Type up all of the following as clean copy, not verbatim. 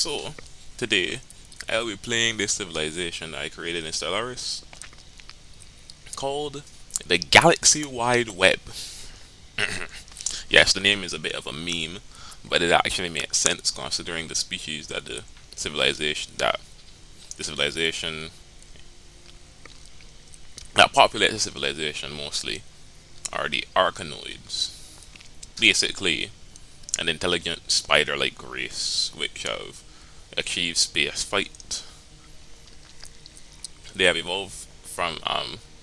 So, today, I'll be playing this civilization I created in Stellaris called the Galaxy-Wide Web. Yes, the name is a bit of a meme, but it actually makes sense considering the species that the civilization that populates the civilization mostly are the Arachnoids. Basically, an intelligent spider-like race which have achieved space flight. They have evolved from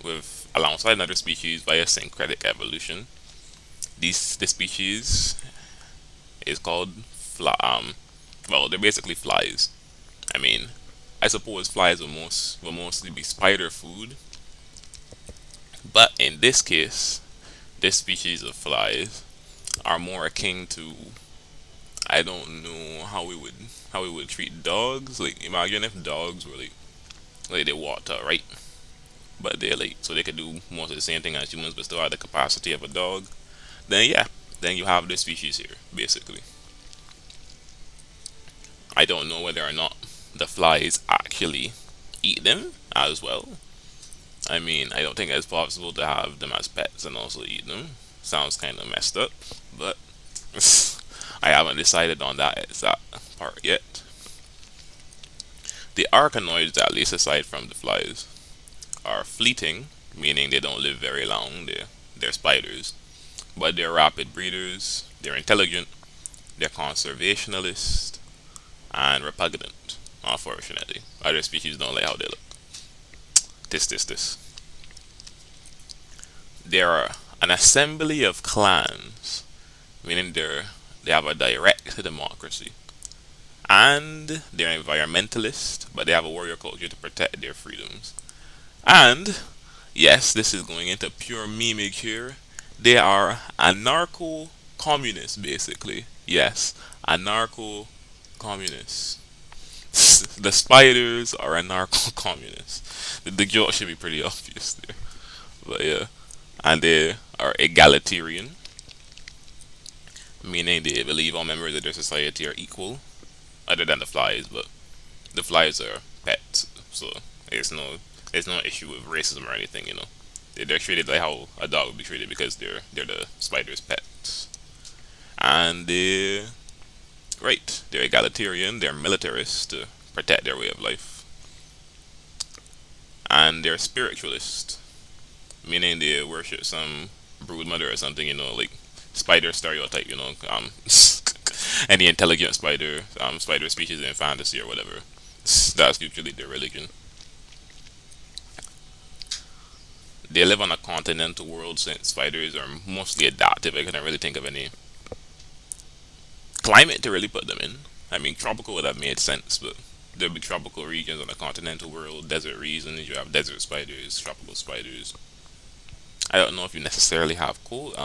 with alongside another species via syncretic evolution. This species is called well, they're basically flies. I mean, I suppose flies will mostly be spider food, but in this case, this species of flies are more akin to, I don't know how we would treat dogs. Like imagine if dogs were like they water, right? But they're like so they could do most of the same thing as humans but still have the capacity of a dog. Then yeah, then you have this species here, basically. I don't know whether or not the flies actually eat them as well. I mean, I don't think it's possible to have them as pets and also eat them. Sounds kind of messed up, but I haven't decided on that exact part yet. The arachnoids, at least aside from the flies, are fleeting, meaning they don't live very long. They're spiders, but they're rapid breeders. They're intelligent. They're conservationalist and repugnant. Unfortunately, other species don't like how they look. This. They are an assembly of clans, meaning they have a direct democracy, and they're environmentalist, but they have a warrior culture to protect their freedoms. And yes, this is going into pure mimic here. They are anarcho-communist, basically. Yes, anarcho-communist. The spiders are anarcho-communists. The joke should be pretty obvious there, but yeah. And they are egalitarian, meaning they believe all members of their society are equal, other than the flies. But the flies are pets, so there's no issue with racism or anything. They're treated like how a dog would be treated because they're the spider's pets. And they're egalitarian, they're militarist to protect their way of life, and they're spiritualist, meaning they worship some brood mother or something. Like spider stereotype. Any intelligent spider species in fantasy or whatever. That's usually their religion. They live on a continental world since spiders are mostly adaptive. I couldn't really think of any climate to really put them in. I mean, tropical would have made sense, but there'll be tropical regions on the continental world, desert regions. You have desert spiders, tropical spiders. I don't know if you necessarily have cold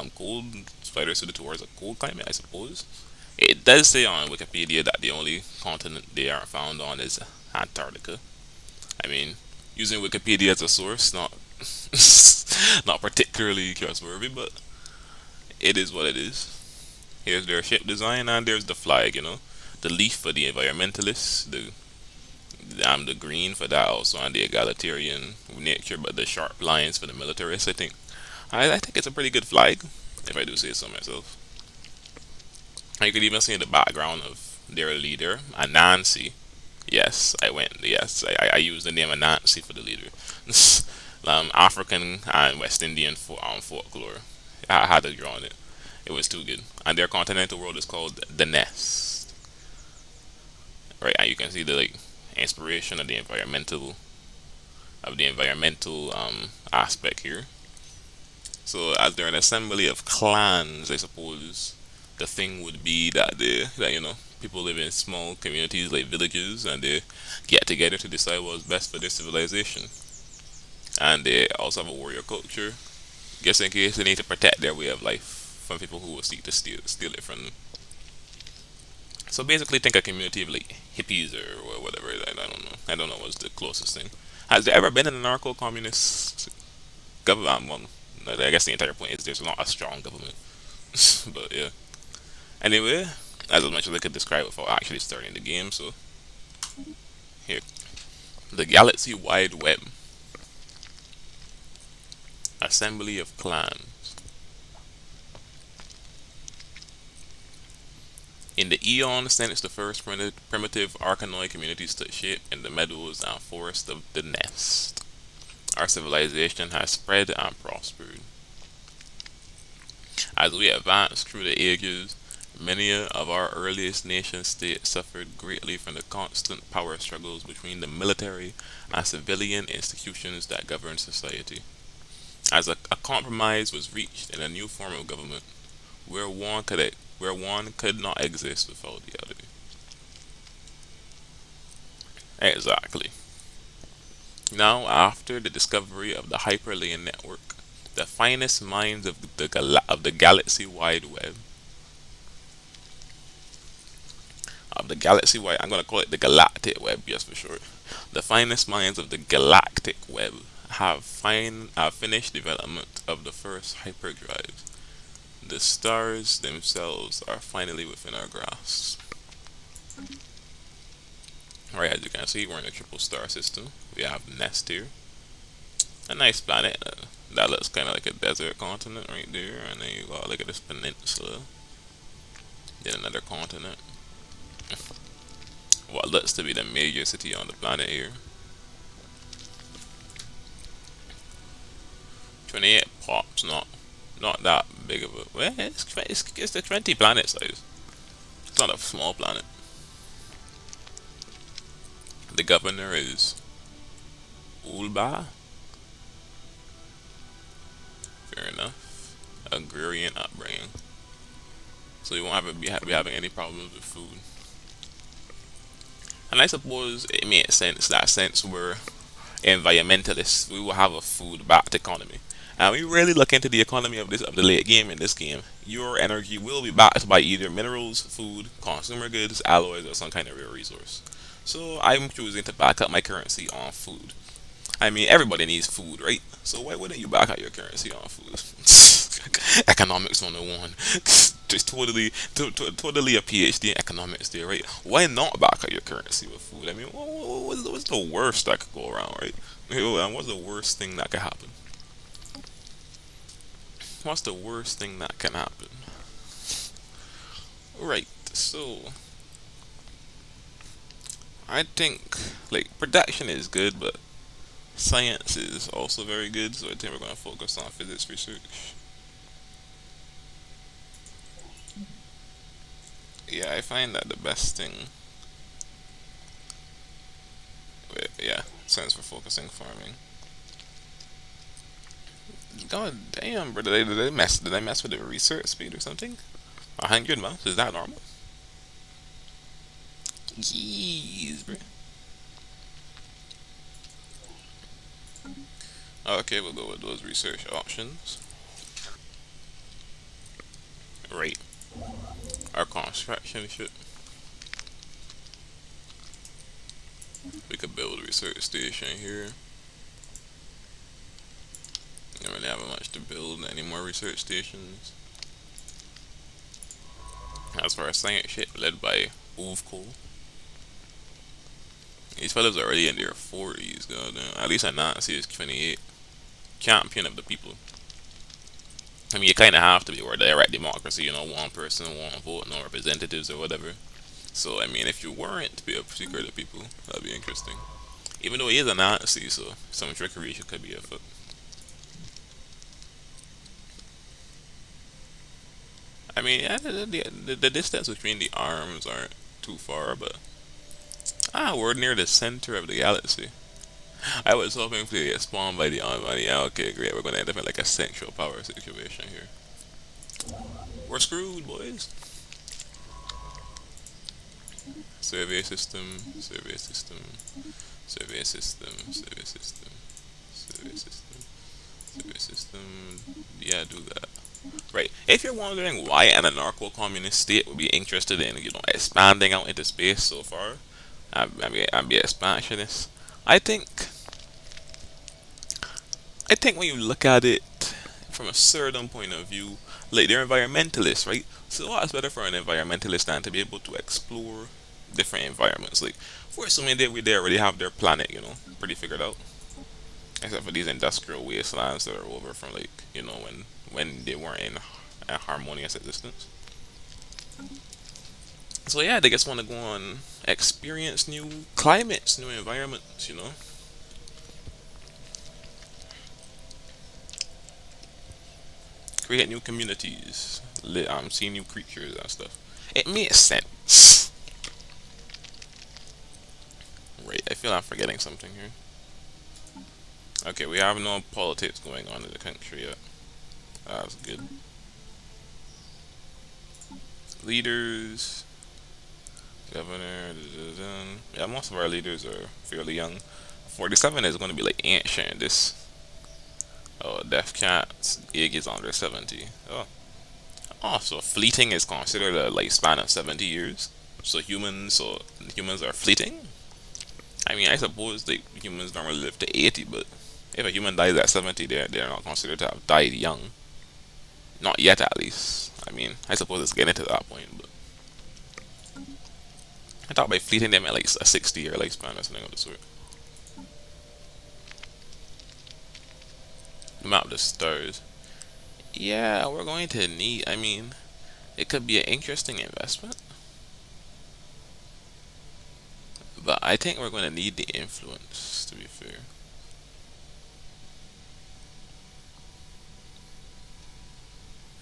spiders suited towards a cold climate. I suppose it does say on Wikipedia that the only continent they aren't found on is Antarctica. I mean, using Wikipedia as a source, not not particularly trustworthy, but it is what it is. Here's their ship design, and there's the flag. The leaf for the environmentalists, the green for that also, and the egalitarian nature, but the sharp lines for the militarists. I think it's a pretty good flag, if I do say so myself. And you could even see in the background of their leader, Anansi. Yes, I went. Yes, I used the name Anansi for the leader. African and West Indian folklore. I had to draw on it. It was too good. And their continental world is called the Nest. Right, and you can see the inspiration of the environmental aspect here. So as they're an assembly of clans, I suppose the thing would be that people live in small communities like villages, and they get together to decide what's best for their civilization. And they also have a warrior culture, just in case they need to protect their way of life from people who will seek to steal it from them. So basically, think a community of like hippies or whatever. I don't know. I don't know what's the closest thing. Has there ever been an anarcho-communist government? Well, I guess the entire point is there's not a strong government. But yeah. Anyway, as much as I could describe without actually starting the game. So here, the Galaxy Wide Web, assembly of clans. In the eon since the first primitive Arachno communities took shape in the meadows and forests of the Nest, our civilization has spread and prospered. As we advance through the ages, many of our earliest nation states suffered greatly from the constant power struggles between the military and civilian institutions that govern society. As a compromise was reached in a new form of government, where one could not exist without the other. Exactly. Now, after the discovery of the hyperlane network, the finest minds of the galaxy wide web of the galaxy wide, I'm gonna call it the galactic web just for short. The finest minds of the galactic web have finished development of the first hyperdrives. The stars themselves are finally within our grasp. Right, as you can see, we're in a triple star system. We have Nest here, a nice planet that looks kind of like a desert continent right there, and then you got look at this peninsula, then another continent. What looks to be the major city on the planet here. 28 pops, not that big of a. Well, it's the 20 planet size. It's not a small planet. The governor is Ulba. Fair enough. Agrarian upbringing. So you won't be having any problems with food. And I suppose it makes sense that since we're environmentalists, we will have a food backed economy. And we really look into the economy of the late game in this game. Your energy will be backed by either minerals, food, consumer goods, alloys, or some kind of rare resource. So I'm choosing to back up my currency on food. I mean, everybody needs food, right? So why wouldn't you back up your currency on food? Economics 101. Just totally a PhD in economics there, right? Why not back up your currency with food? I mean, what's the worst that could go around, right? And what's the worst thing that could happen? What's the worst thing that can happen? Right, so I think like production is good, but science is also very good, so I think we're gonna focus on physics research. Yeah, I find that the best thing. Wait, yeah, since we're focusing farming. God damn, bro, did they mess with the research speed or something? 100 months? Is that normal? Jeez, bro. Okay, we'll go with those research options. Right. Our construction ship. We could build a research station here. Don't really have much to build. Any more research stations? As far as science ship, led by Uvko. These fellas are already in their 40s, goddamn. At least a Nazi is 28. Champion of the people. I mean, you kind of have to be, or direct democracy, one person, one vote, no representatives or whatever. So, I mean, if you weren't to be a speaker of the people, that'd be interesting. Even though he is a Nazi, so some trickery could be afoot. I mean, yeah, the distance between the arms aren't too far, but we're near the center of the galaxy. I was hoping to get spawned by the Almighty. Yeah, okay, great. We're gonna end up in like a central power situation here. We're screwed, boys. Survey system, survey system, survey system, survey system, survey system, survey system. Yeah, do that. Right. If you're wondering why an anarcho-communist state would be interested in, expanding out into space so far, I'm be expansionist. I think I think when you look at it from a certain point of view, Like they're environmentalists, right? So what's better for an environmentalist than to be able to explore different environments? Like, for assuming they already have their planet, pretty figured out, except for these industrial wastelands that are over from like when they weren't in a harmonious existence. So yeah, they just want to go on experience new climates, new environments. Create new communities, see new creatures and stuff. It makes sense. Right, I feel I'm forgetting something here. Okay, we have no politics going on in the country yet. That's good. Leaders, governor, yeah, most of our leaders are fairly young. 47 is going to be like ancient. Oh, Death Cat's age is under 70. Oh, so fleeting is considered a lifespan of 70 years. So humans are fleeting. I mean, I suppose that humans don't really live to 80, but if a human dies at 70, they're not considered to have died young. Not yet, at least. I mean, I suppose it's getting to that point, but I thought by fleeting they meant like a 60-year lifespan or something of the sort. Map the stars. Yeah, we're going to need. I mean, it could be an interesting investment, but I think we're going to need the influence. To be fair.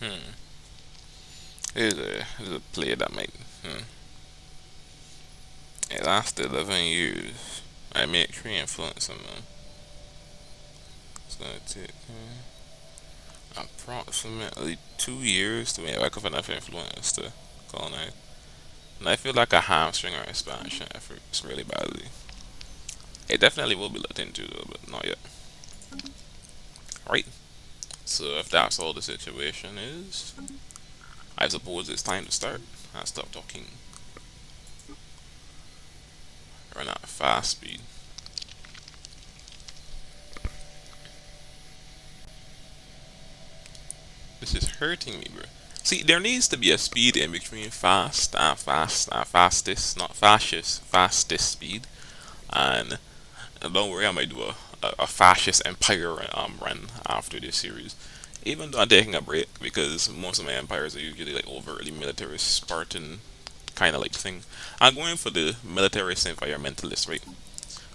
Hmm. Here's a play that might. It lasted 11 years. I made 3 influence on them. It's gonna take approximately 2 years to make like enough influence to colonize. And I feel like a hamstring our expansion efforts really badly. It definitely will be looked into though, but not yet. Right? So if that's all the situation is, I suppose it's time to start. I stop talking. Run out of fast speed. This is hurting me, bro. See, there needs to be a speed in between fast and fastest, not fascist, fastest speed. And don't worry, I might do a fascist empire run after this series. Even though I'm taking a break because most of my empires are usually like overtly militarist, Spartan kind of like thing. I'm going for the militarist environmentalist, right?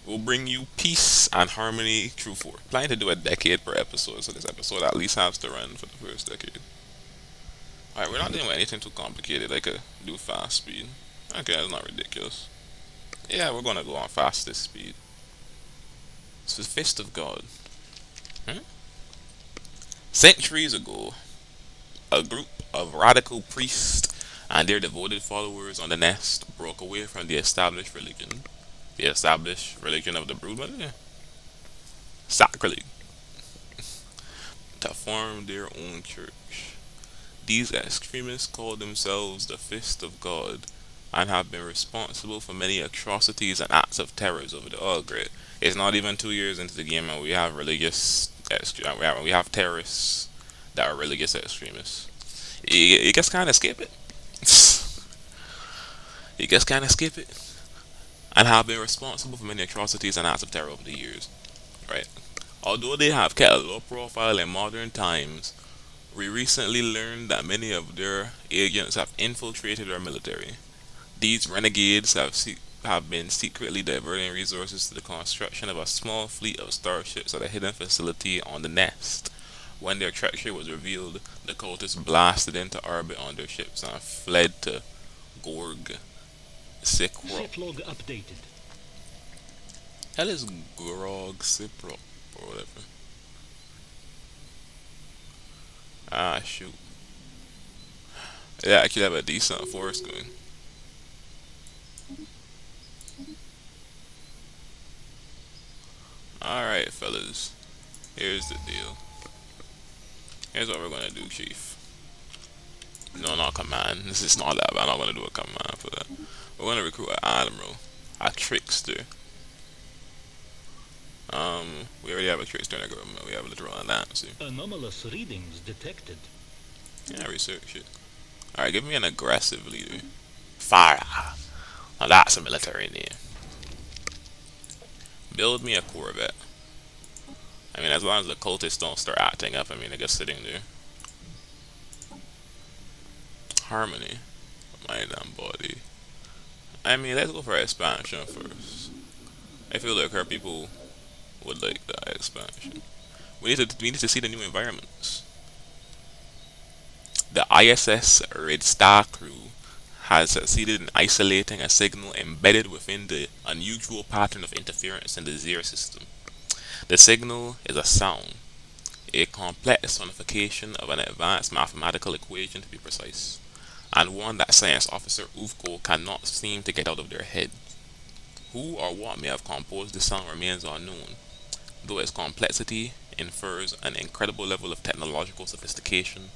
We'll bring you peace and harmony through 4. Planning to do a decade per episode, so this episode at least has to run for the first decade. Alright, we're not doing anything too complicated. I could do fast speed. Okay, that's not ridiculous. Yeah, we're gonna go on fastest speed. It's the Fist of God. Hmm? Centuries ago, a group of radical priests and their devoted followers on the Nest broke away from the established religion. The established religion of the Broodmother? Sacrilege. To form their own church. These extremists call themselves the Fist of God and have been responsible for many atrocities and acts of terrors over the oh great. It's not even 2 years into the game and we have we have terrorists that are religious extremists. You just kind of skip it. You just kind of skip it. And have been responsible for many atrocities and acts of terror over the years. Right? Although they have kept a low profile in modern times, we recently learned that many of their agents have infiltrated our military. These renegades have been secretly diverting resources to the construction of a small fleet of starships at a hidden facility on the Nest. When their treachery was revealed, the cultists blasted into orbit on their ships and fled to Gorg. Ship log updated. Hell is Grog Siprop or whatever. Ah, shoot. Yeah, I actually have a decent force going. Alright, fellas. Here's the deal. Here's what we're gonna do, Chief. No, not command. This is not that, but I'm not gonna do a command for that. We're gonna recruit an admiral, a trickster. We already have a trickster in the government. We have a literal Nancy. Anomalous readings detected. Yeah, research it. Alright, give me an aggressive leader. Fire. Now that's a military name. Build me a Corvette. I mean, as long as the cultists don't start acting up, I mean, I guess sitting there. Harmony. Mind and body. I mean, let's go for expansion first. I feel like our people would like that expansion. We need to see the new environments. The ISS Red Star crew has succeeded in isolating a signal embedded within the unusual pattern of interference in the Zero system. The signal is a sound, a complex sonification of an advanced mathematical equation to be precise, and one that Science Officer Uvko cannot seem to get out of their head. Who or what may have composed the sound remains unknown, though its complexity infers an incredible level of technological sophistication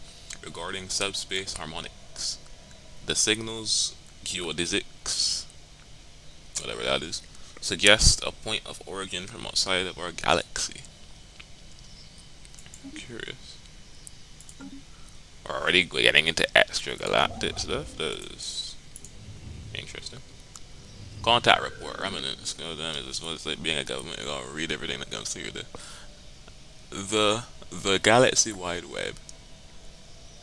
regarding subspace harmonics. The signal's geodesics, whatever that is, suggest a point of origin from outside of our galaxy. Curious. We're already getting into extragalactic stuff. That's interesting. Contact report, remnants. God damn, is this what it's like being a government? You gotta read everything that comes through there. The Galaxy Wide Web.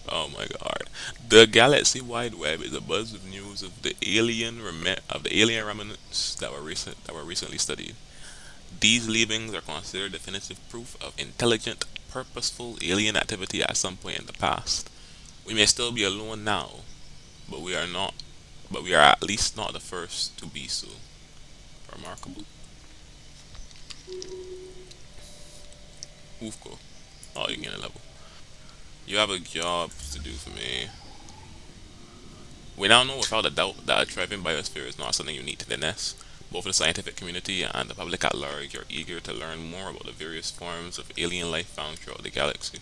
Oh my god. The Galaxy Wide Web is a buzz of news of the alien remnants that were recently studied. These leavings are considered definitive proof of intelligent, purposeful alien activity at some point in the past. We may still be alone now, but we are not. But we are at least not the first to be so. Remarkable. Ufko. Oh, you get a level. You have a job to do for me. We now know without a doubt that a thriving biosphere is not something unique to the nest. Both the scientific community and the public at large are eager to learn more about the various forms of alien life found throughout the galaxy.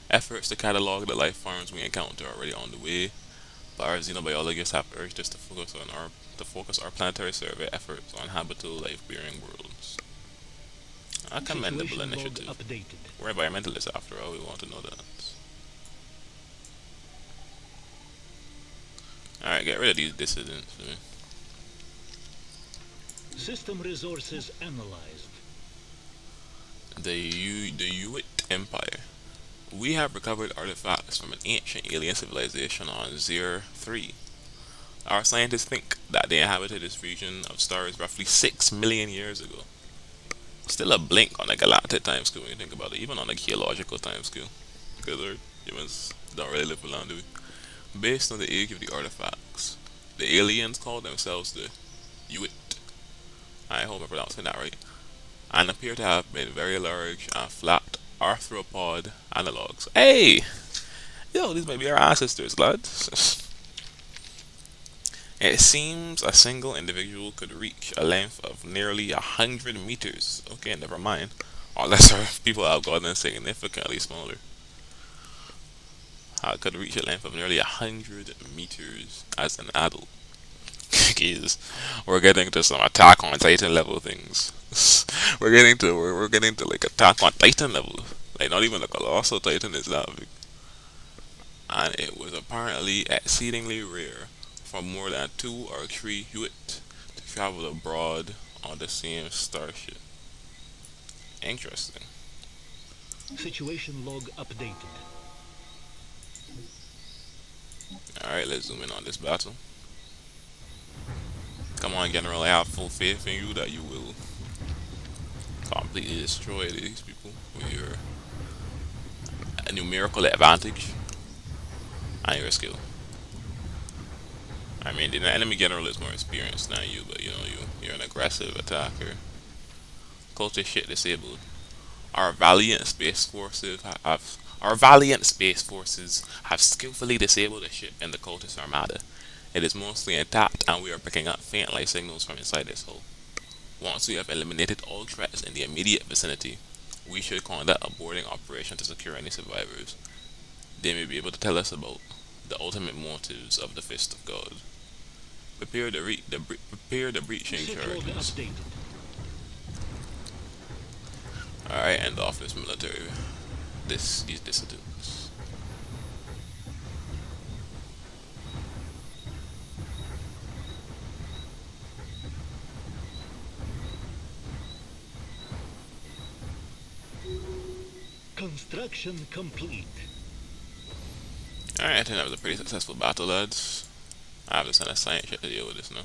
Efforts to catalog the life forms we encounter are already on the way, but our xenobiologists have urged us to focus our planetary survey efforts on habitable life-bearing worlds. A commendable Situation log initiative. updated. We're environmentalists after all, we want to know that. Alright, get rid of these dissidents. System resources analyzed. The Yuit Empire. We have recovered artifacts from an ancient alien civilization on Zir 3. Our scientists think that they inhabited this region of stars roughly 6 million years ago. Still a blink on a galactic timescale when you think about it, even on a geological timescale. Good lord, humans don't really live for long, do we? Based on the age of the artifacts, the aliens call themselves the Yuit. I hope I'm pronouncing that right. And appear to have been very large and flat arthropod analogues. Hey! Yo, these might be our ancestors, lads. It seems a single individual could reach a length of nearly 100 meters. Okay, never mind. Unless our people have gotten significantly smaller. I could reach a length of nearly 100 meters as an adult. Jesus, we're getting to some Attack on Titan level things. we're getting to like Attack on Titan level. Like not even a colossal Titan is that big. And it was apparently exceedingly rare for more than 2 or 3 Hewitt to travel abroad on the same starship. Interesting. Situation log updated. Alright, let's zoom in on this battle. Come on, General, I have full faith in you that you will completely destroy these people with your numerical advantage and your skill. I mean, the enemy general is more experienced than you, but you know, you're an aggressive attacker. Culture shit disabled. Our valiant space forces have skillfully disabled the ship in the cultist armada. It is mostly intact, and we are picking up faint light signals from inside its hull. Once we have eliminated all threats in the immediate vicinity, we should conduct a boarding operation to secure any survivors. They may be able to tell us about the ultimate motives of the Fist of God. Prepare the breaching Sit log charges. updated. Alright, end off this military. These dissidents. Construction complete. Alright, I think that was a pretty successful battle, lads. I have to send a science ship to deal with this now.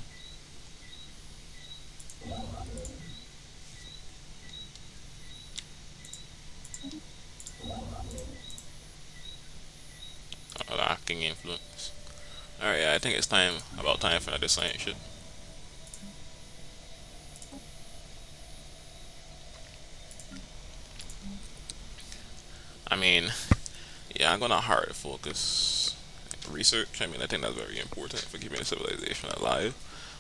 Lacking influence. Alright, yeah, I think it's about time for another science ship. I mean, yeah, I'm gonna hard focus research. I mean, I think that's very important for keeping the civilization alive.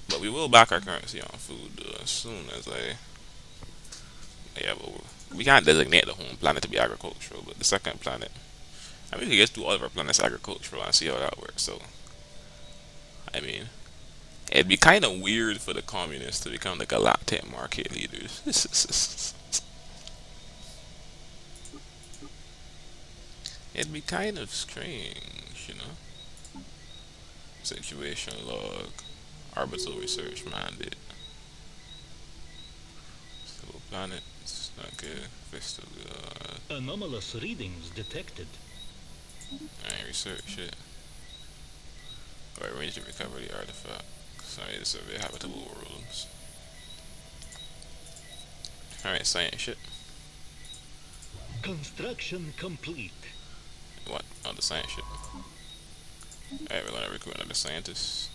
But we will back our currency on food as soon as yeah, but we can't designate the home planet to be agricultural, but the second planet, I mean, we can just do all of our planets agricultural and see how that works. So, I mean, it'd be kind of weird for the communists to become the galactic market leaders. It'd be kind of strange, you know? Situation log, orbital research mandate, stable planets, okay, Vista, Anomalous readings detected. alright, research it. Alright, arrange to recover the artifact. Sorry, to survey habitable worlds. Alright, science ship. Construction complete. What? Oh, the science ship. Alright, we're gonna recruit another scientist.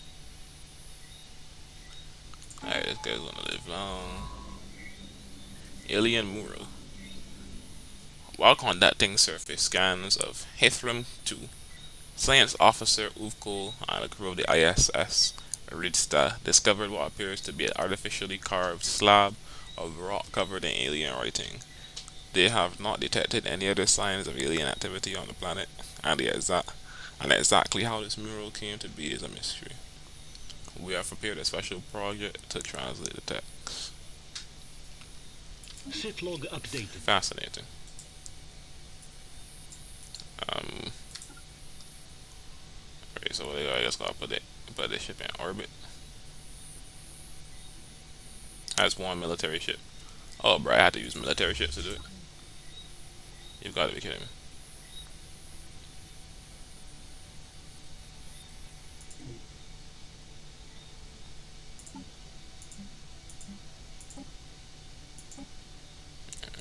Alright, this guy's gonna live long. Alien mural. While conducting surface scans of Hithram 2, Science Officer Uvkol and a crew of the ISS Ridsta discovered what appears to be an artificially carved slab of rock covered in alien writing. They have not detected any other signs of alien activity on the planet, and exactly how this mural came to be is a mystery. We have prepared a special project to translate the text. Sit log updated. Fascinating. Okay, so I just gotta put the ship in orbit. Has one military ship. Oh, bro, I had to use military ships to do it. You've got to be kidding me.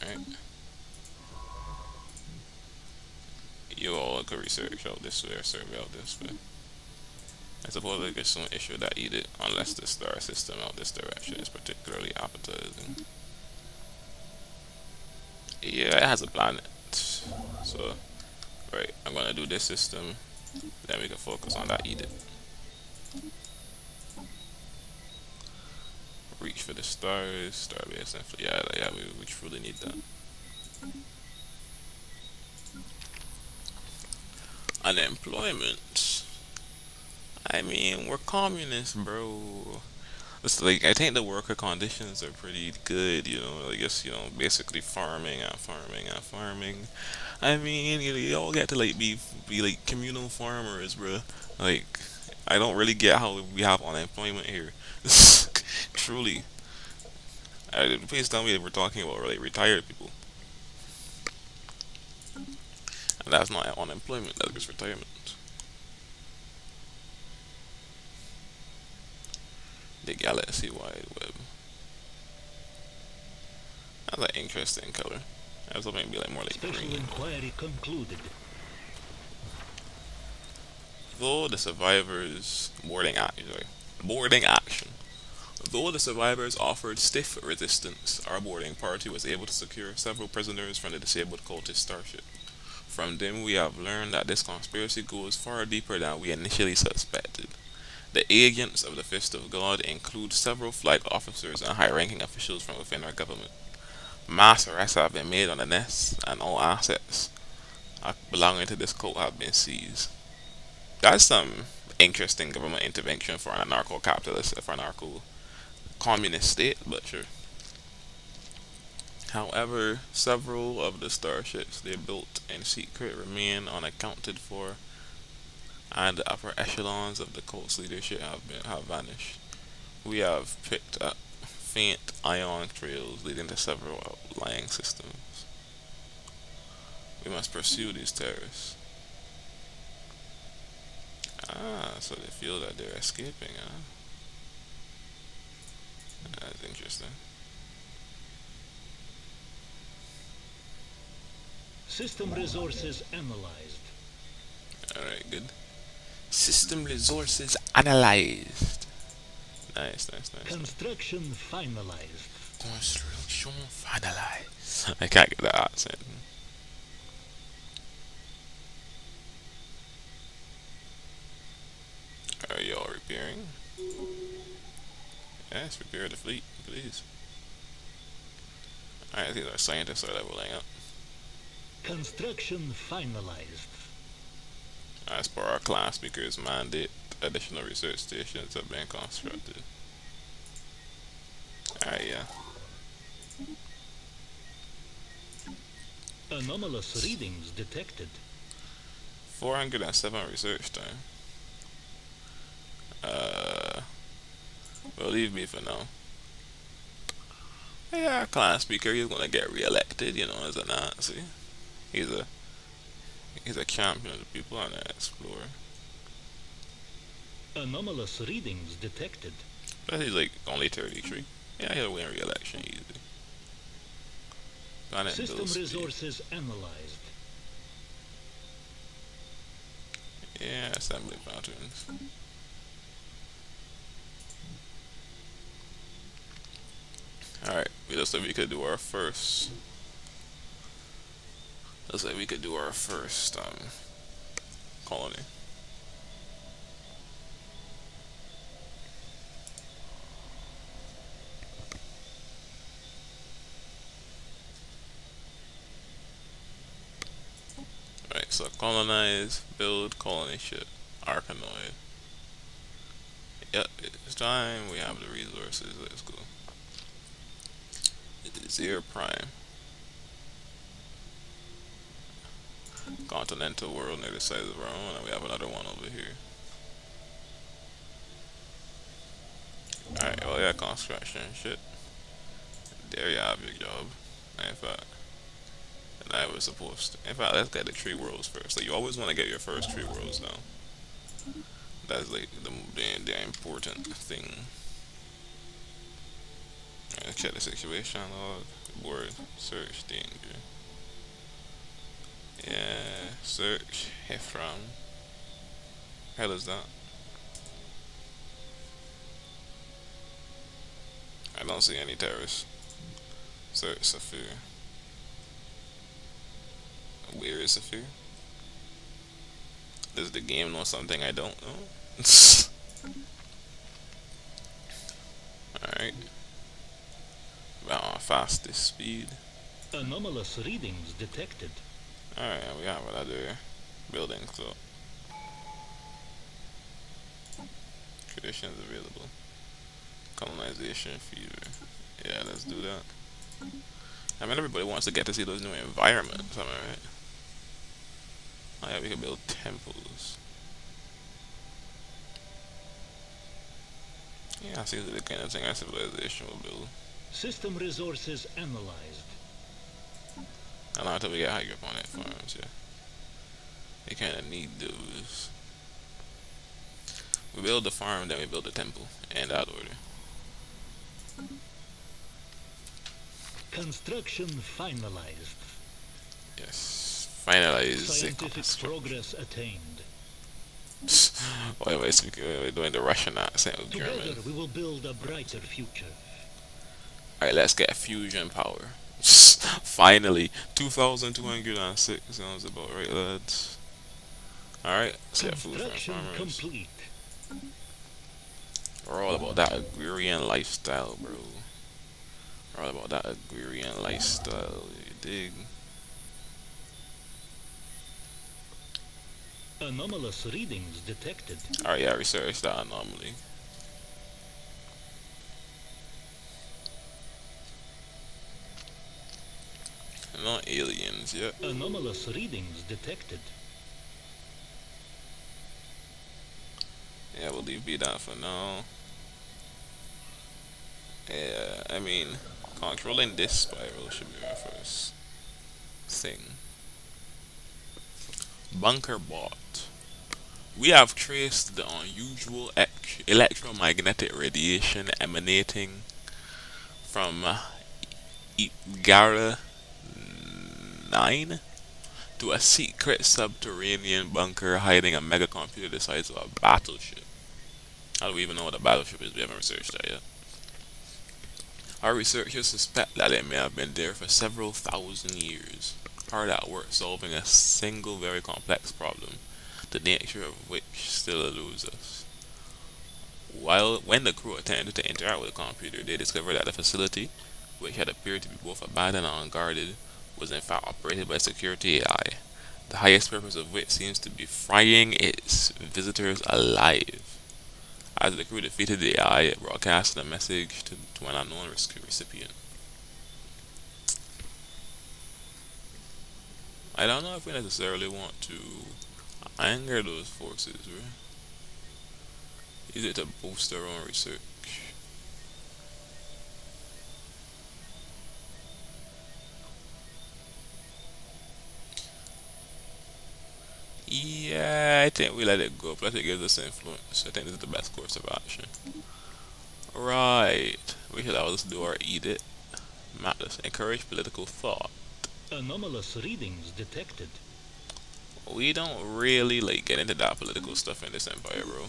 Alright. You all could research out this way or survey out this way. I suppose I guess some issue that edict unless the star system out this direction is particularly appetizing. Yeah, it has a planet. So, right, I'm gonna do this system, then we can focus on that edict. Reach for the stars, starbase, and yeah, we truly need that. Unemployment. I mean, we're communists, bro. It's like I think the worker conditions are pretty good, you know. I guess basically farming and farming and farming. I mean, you all get to like be like communal farmers, bro. Like, I don't really get how we have unemployment here. Truly, please tell me that we're talking about like retired people, and that's not unemployment. That's just retirement. The Galaxywide web. That's an interesting color. I was hoping it'd be like more like Special green. inquiry concluded. Though the survivors boarding action. Though the survivors offered stiff resistance, our boarding party was able to secure several prisoners from the disabled cultist starship. From them, we have learned that this conspiracy goes far deeper than we initially suspected. The agents of the Fist of God include several flight officers and high-ranking officials from within our government. Mass arrests have been made on the nest, and all assets belonging to this cult have been seized. That's some interesting government intervention for an anarcho-capitalist, for an anarcho-communist state, but sure. However, several of the starships they built in secret remain unaccounted for, and the upper echelons of the cult's leadership have vanished. We have picked up faint ion trails leading to several outlying systems. We must pursue these terrorists. Ah, so they feel that they're escaping, huh? That's interesting. System resources analyzed. Alright, good. System resources analyzed. Nice, nice, nice. Construction finalized. Construction finalized. I can't get that accent. Are y'all repairing? Yes, repair the fleet, please. Alright, these are scientists are leveling up. Construction finalized. As per our class speaker's mandate, additional research stations have been constructed. Alright, yeah. Anomalous readings detected. 407 research time. Well, leave me for now. Yeah, our class speaker, he's gonna get re-elected, you know, as a Nazi. He's a he's a champion of the people and an explorer. Anomalous readings detected. But he's like only 33. Yeah, he'll win re-election easy. Planet System build speed. resources analyzed. Yeah, assembly patterns. Alright, we looks like we could do our first. Looks like we could do our first colony. Right, so colonize, build colony ship, Arachnoid. Yep, it's time. We have the resources. Let's go. It is Zero Prime. Continental world near the size of our own, and we have another one over here. Alright, well, yeah, construction shit. There you have your job. In fact, and I was supposed to. In fact, let's get the tree worlds first. Like, you always want to get your first tree worlds down. That's like the important thing. Alright, check the situation log. Board. Search danger. Yeah, search Heffron. Hell is that? I don't see any terrorists. Search Saphir. Where is Saphir? Does the game know something I don't know? Alright. About fastest speed. Anomalous readings detected. Alright, we have another building, so traditions available. Colonization fever. Yeah, let's do that. I mean, everybody wants to get to see those new environments, am I right? Oh yeah, we can build temples. Yeah, I see the kind of thing our civilization will build. System resources analyzed. And not until we get hydroponic farms, yeah. We kinda need those. We build the farm, then we build the temple. In that order. Construction finalized. Yes. Finalize the Scientific construction. progress attained. Why am I speaking? We're doing the Russian accent with Together German. we will build a brighter future. Alright, let's get fusion power. Finally, 2,206 sounds about right, lads. Alright, let's get food from Construction farmers. complete. We're all about that agrarian lifestyle, bro. We're all about that agrarian lifestyle, you dig? Anomalous readings detected. Alright, yeah, research that anomaly. Not aliens yet. Anomalous readings detected. Yeah, we'll leave be that for now. Yeah, I mean, controlling this spiral should be our first thing. Bunker bot. We have traced the unusual electromagnetic radiation emanating from Gara 9 to a secret subterranean bunker hiding a mega computer the size of a battleship. How do we even know what a battleship is? We haven't researched that yet. Our researchers suspect that it may have been there for several thousand years, hard at work solving a single very complex problem, the nature of which still eludes us. When the crew attempted to interact with the computer, they discovered that the facility, which had appeared to be both abandoned and unguarded, was in fact operated by security AI, the highest purpose of which seems to be frying its visitors alive. As the crew defeated the AI, it broadcasted a message to an unknown recipient. I don't know if we necessarily want to anger those forces, right? Use it to boost our own research. Yeah, I think we let it go. Plus, it gives us influence. I think this is the best course of action. Right. We should always do our edit. Matters. Encourage political thought. Anomalous readings detected. We don't really like get into that political stuff in this empire, bro.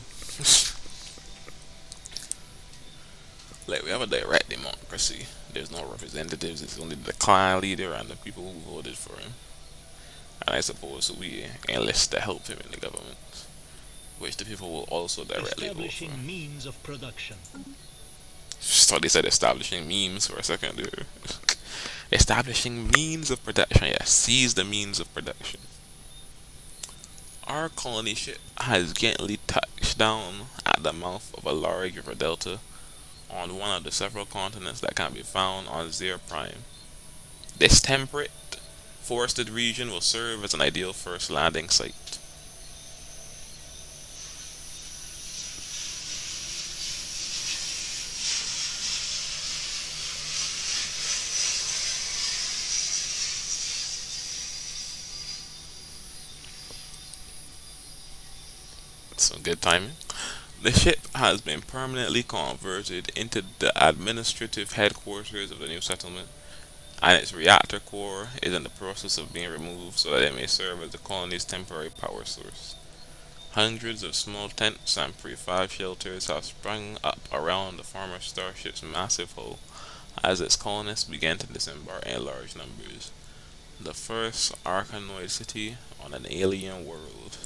Like we have a direct democracy. There's no representatives. It's only the clan leader and the people who voted for him. And I suppose we enlist the help him in the government, which the people will also directly vote for. Establishing means of production. So they said establishing memes for a second there. Establishing means of production. Yeah, seize the means of production. Our colony ship has gently touched down at the mouth of a large river delta on one of the several continents that can be found on Zero Prime. This temperate, forested region will serve as an ideal first landing site. So good timing. The ship has been permanently converted into the administrative headquarters of the new settlement, and its reactor core is in the process of being removed so that it may serve as the colony's temporary power source. Hundreds of small tents and prefab shelters have sprung up around the former starship's massive hull as its colonists began to disembark in large numbers. The first Arachnoid city on an alien world.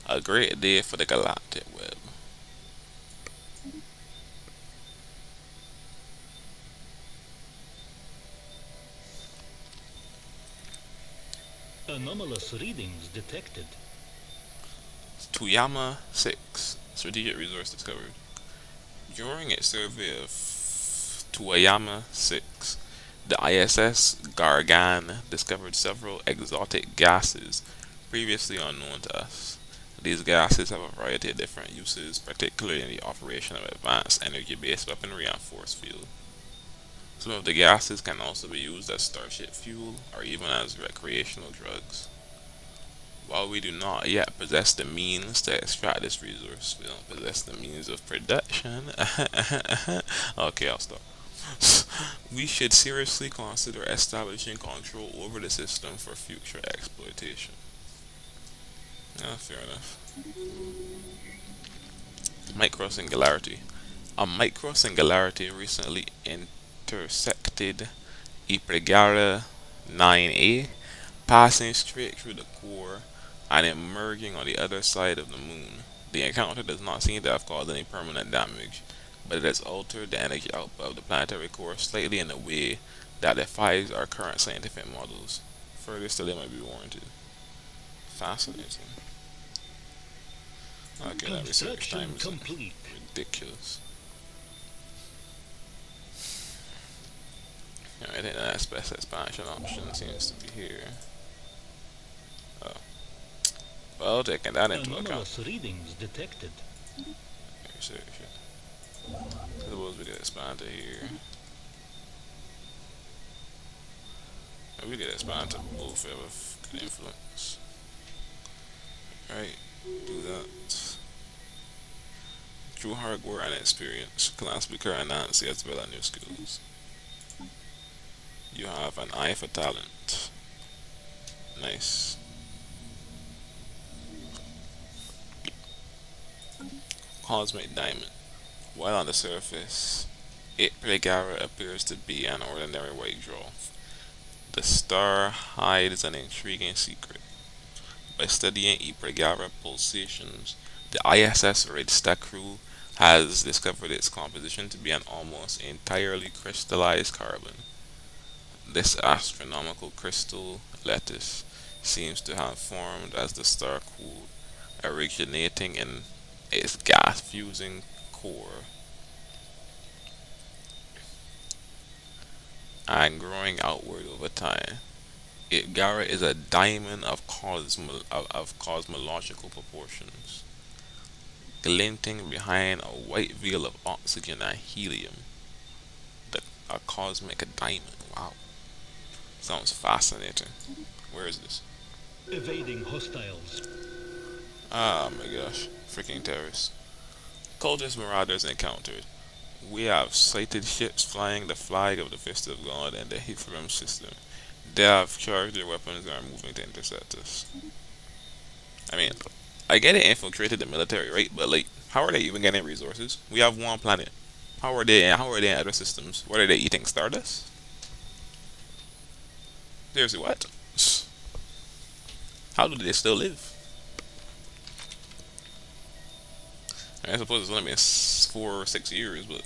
A great day for the galactic web. Anomalous readings detected. Tuyama 6. Strategic resource discovered. During its survey of Tuayama 6, the ISS Gargan discovered several exotic gases previously unknown to us. These gases have a variety of different uses, particularly in the operation of advanced energy-based weaponry and force field. Some of the gases can also be used as starship fuel or even as recreational drugs. While we do not yet possess the means to extract this resource, we don't possess the means of production. Okay, I'll stop. We should seriously consider establishing control over the system for future exploitation. Yeah, fair enough. Microsingularity. A microsingularity recently intersected Ipregara 9A, passing straight through the core and emerging on the other side of the moon. The encounter does not seem to have caused any permanent damage, but it has altered the energy output of the planetary core slightly in a way that defies our current scientific models. Further study might be warranted. Fascinating. Okay, that research time Construction is complete. ridiculous. Alright, I think the next best expansion option seems to be here. Oh. Well, taking that into account. Anomalous readings detected. Research it. Suppose we could expand to here. Maybe we could expand to both with good influence. Alright, do that. Through hard work and experience, class become enhance as well as new skills. You have an eye for talent. Nice. Cosmic Diamond. While on the surface, it Pregara appears to be an ordinary white dwarf. The star hides an intriguing secret. By studying Ipregara pulsations, the ISS Redsta crew has discovered its composition to be an almost entirely crystallized carbon. This astronomical crystal lattice seems to have formed as the star cooled, originating in its gas fusing core and growing outward over time. Itgara is a diamond of cosmological proportions, glinting behind a white veil of oxygen and helium. A cosmic diamond. Wow, sounds fascinating. Where is this? Evading hostiles. Ah, my gosh, freaking terrorists. Cultist marauders encountered. We have sighted ships flying the flag of the Fist of God and the Hifrim system. They have charged their weapons and are moving to intercept us. I mean, I get it infiltrated the military, right? But like, how are they even getting resources? We have one planet. How are they in other systems? What are they eating? Stardust? Seriously, what? How do they still live? I suppose it's only been 4 or 6 years, but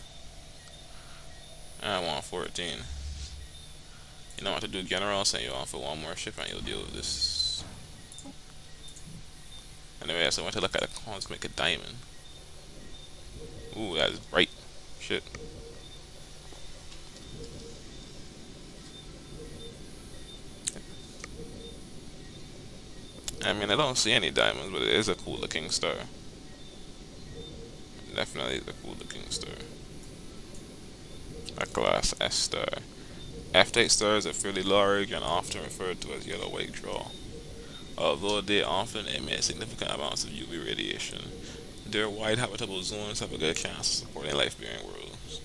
I want 14. You know what to do, General? I'll send you on for one more ship and you'll deal with this. Anyway, so I want to look at a cosmic diamond. Ooh, that is bright. Shit. I mean, I don't see any diamonds, but it is a cool looking star. Definitely is a cool looking star. A class S star. F-type stars are fairly large and often referred to as yellow white draw. Although they often emit significant amounts of UV radiation, their wide habitable zones have a good chance of supporting life-bearing worlds.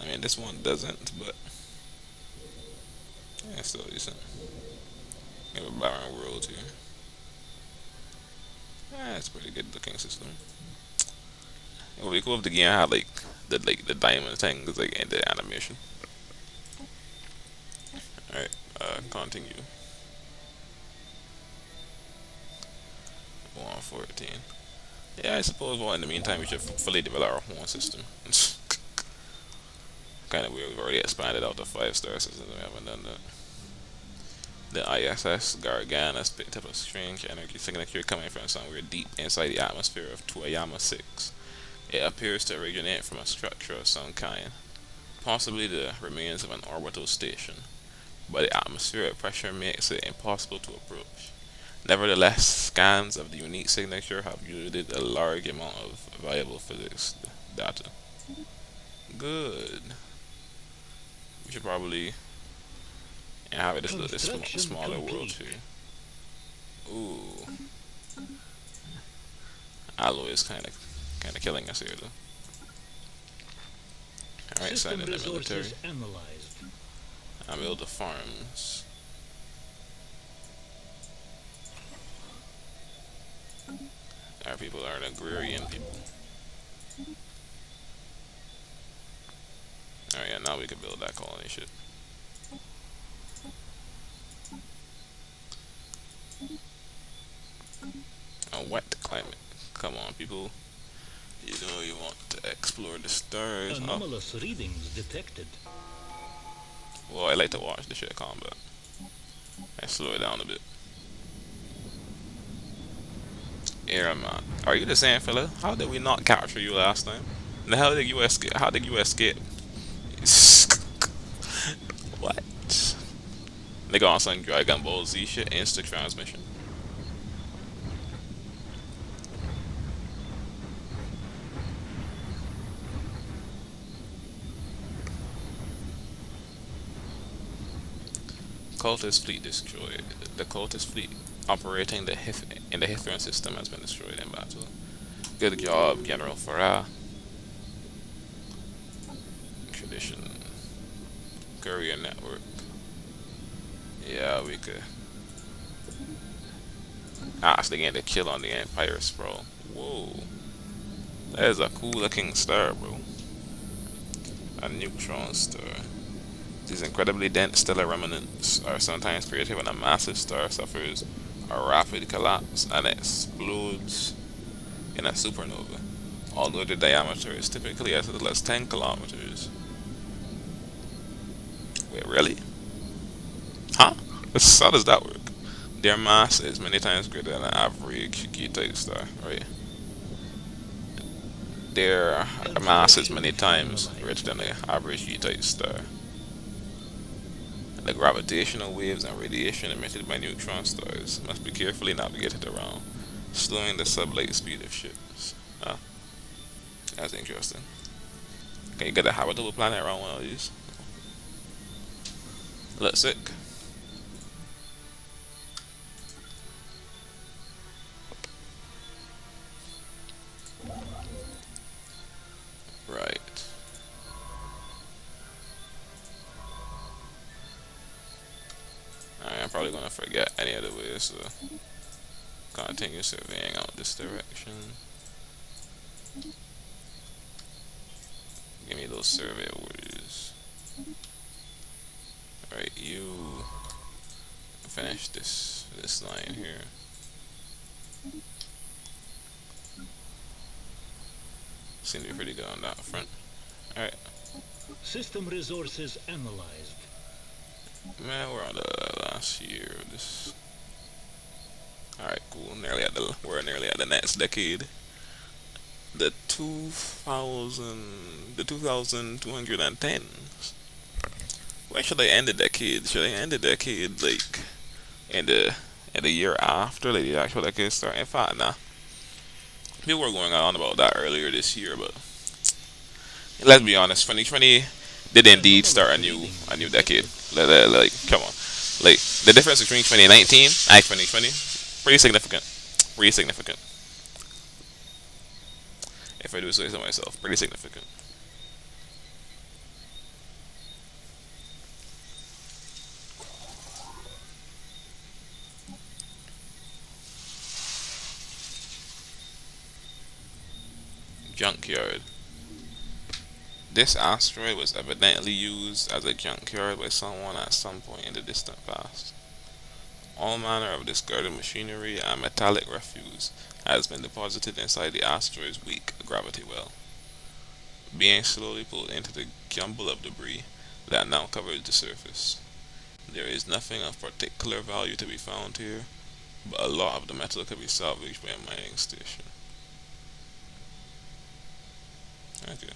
I mean, this one doesn't, but yeah, it's still decent. We have a barren world here. Yeah, it's a pretty good looking system. It would be cool if the game had like the diamond things like in the animation. Alright, continue. 114. Yeah, I suppose well in the meantime we should fully develop our horn system. Kinda weird, we've already expanded out the 5-star system, we haven't done that. The ISS Gargana has picked up a strange energy signature coming from somewhere deep inside the atmosphere of Tuayama 6. It appears to originate from a structure of some kind, possibly the remains of an orbital station, but the atmospheric pressure makes it impossible to approach. Nevertheless, scans of the unique signature have yielded a large amount of valuable physics data. Good. We should probably inhabit this smaller world here. Ooh, alloy is kind of killing us here though. All right, side in the military. Analyzed. I build the farms. Our people are an agrarian people. Alright, yeah, now we can build that colony shit. A wet climate. Come on, people. You know you want to explore the stars. Anomalous readings detected. Well, I like to watch the shit combat. I slow it down a bit. Airman, are you the same fella? How did we not capture you last time? The hell did you escape? How did you escape? What? They go on some Dragon Ball Z shit, instant transmission. Cultist fleet destroyed. The cultist fleet operating in the Hithron system has been destroyed in battle. Good job, General Farah. Tradition. Courier network. Yeah, we could actually get the kill on the Empire Sprawl. Whoa. That is a cool looking star, bro. A neutron star. These incredibly dense stellar remnants are sometimes created when a massive star suffers a rapid collapse and explodes in a supernova. Although the diameter is typically as little as 10 kilometers. Wait, really? Huh? How does that work? Their mass is many times greater than an average G-type star, right? Their mass is many Calculation times greater analyzed. than the average G-type star. The gravitational waves and radiation emitted by neutron stars must be carefully navigated around, slowing the sublight speed of ships. Ah, that's interesting. Can you get a habitable planet around one of these? Looks sick. Right. Alright, I'm probably gonna forget any other way, so continue surveying out this direction. Give me those survey orders. Alright, you finish this line here. Seem to be pretty good on that front. Alright, System resources analyzed. man, we're on the last year of this. Alright, cool. We're nearly at the next decade. The 2210s. When should I end the decade? Should I end the decade like in the year after like the actual decade start? In fact, nah. People were going on about that earlier this year, but let's be honest, 2020 did indeed start Anomalous a new readings decade. detected. Like, come on, like the difference between 2019 and 2020, pretty significant, pretty significant. If I do say so myself, pretty significant. Junkyard. This asteroid was evidently used as a junkyard by someone at some point in the distant past. All manner of discarded machinery and metallic refuse has been deposited inside the asteroid's weak gravity well, being slowly pulled into the jumble of debris that now covers the surface. There is nothing of particular value to be found here, but a lot of the metal could be salvaged by a mining station. Okay.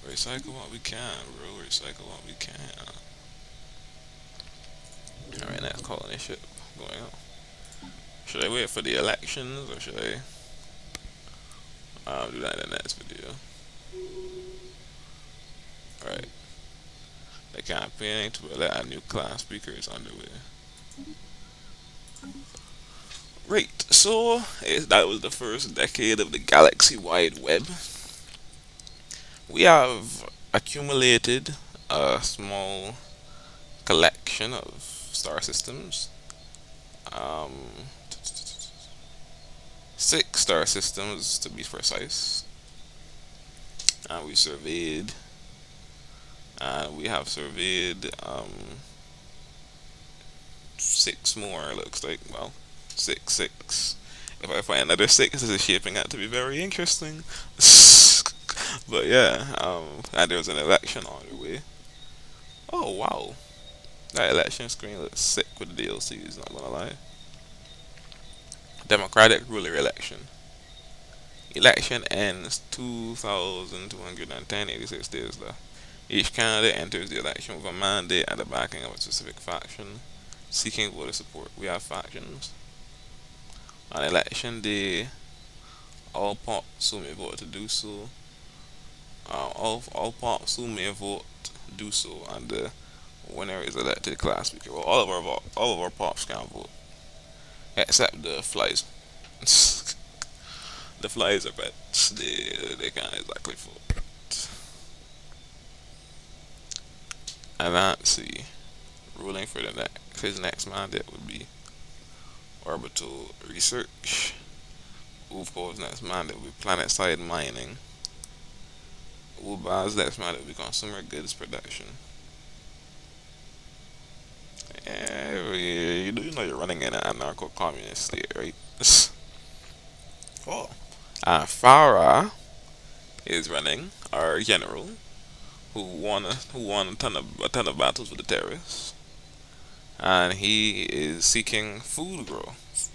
Recycle what we can, bro. Recycle what we can. Alright, next colony ship going on. Should I wait for the elections or should I do that in the next video? Alright. The campaign to elect a new class speaker is underway. Right, so that was the first decade of the Galaxy-wide web. We have accumulated a small collection of star systems. Um, 6 star systems to be precise. And we have surveyed 6 more. Looks like, well, six. If I find another 6, this is shaping out to be very interesting. But yeah, and there's an election on the way. Oh wow, that election screen looks sick with the DLCs. Not gonna lie. Democratic ruler election. Election ends 2,210, 86 days left. Each candidate enters the election with a mandate and the backing of a specific faction, seeking voter support. We have factions. On election day, all pops who may vote to do so. All pops who may vote do so, and the winner is elected class speaker. Well, all of our pops can vote. except the flies. The flies are pets. They can't exactly fall. And let's see. Ruling for the next his next mandate would be orbital research. Uvko's next mandate would be planet side mining. Uba's next mandate would be consumer goods production. Yeah, you do know you're running in an anarcho communist state, right? Oh. Farah is running our general who won a ton of battles with the terrorists, and he is seeking food growth.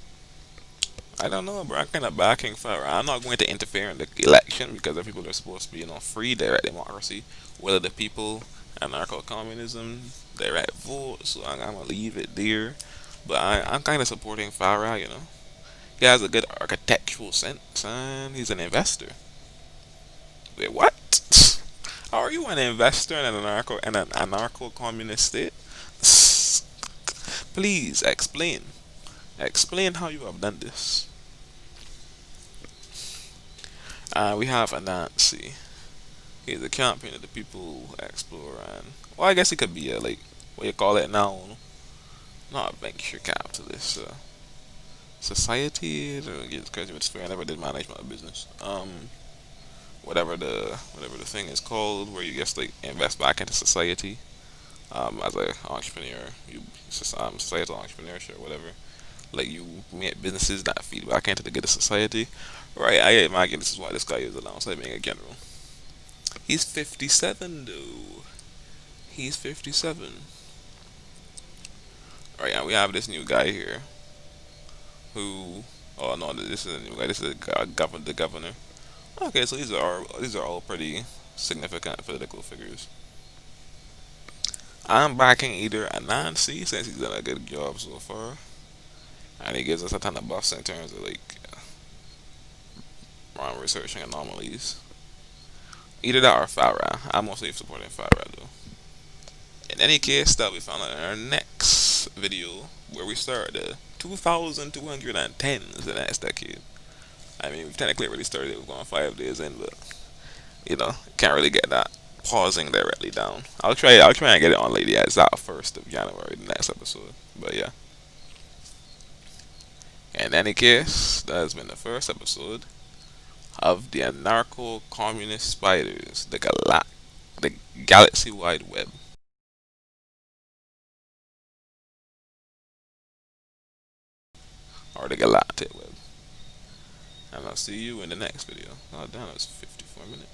I don't know, bro. I'm kind of backing Farah. I'm not going to interfere in the election because the people are supposed to be, free direct democracy. Whether the people anarcho-communism direct vote, so I'm gonna leave it there. But I'm kind of supporting Farah. He has a good architectural sense, and he's an investor. Wait, what? How are you an investor in an anarcho communist state? Please explain. Explain how you have done this. We have Anansi. He's a champion of the people explorer, and well, I guess he could be a like what you call it now, not a venture capitalist. Society. It's crazy, but it's fair. I never did management of business. Whatever the thing is called, where you just like invest back into society. As an entrepreneur, societal entrepreneurship, whatever. Like you make businesses that feed back into the good of society. Right, I imagine this is why this guy is announced like being a general. He's 57 though. He's 57. Right, and we have this new guy here who. Oh no, this is a new guy. This is the governor. Okay, so these are all pretty significant political figures. I'm backing either Anansi since he's done a good job so far, and he gives us a ton of buffs in terms of like researching anomalies. Either that or Farah. I'm mostly supporting Farah though. In any case, that'll be found in our next video where we start the 2210s the next decade. I mean, we've technically already started. We're going 5 days in, but can't really get that pausing directly down. I'll try and get it on Lady as that 1st of January, the next episode. But yeah. In any case, that has been the first episode of the Anarcho Communist Spiders, the Galaxy-wide web. Or the Galactic web. And I'll see you in the next video. Oh damn, it's 54 minutes.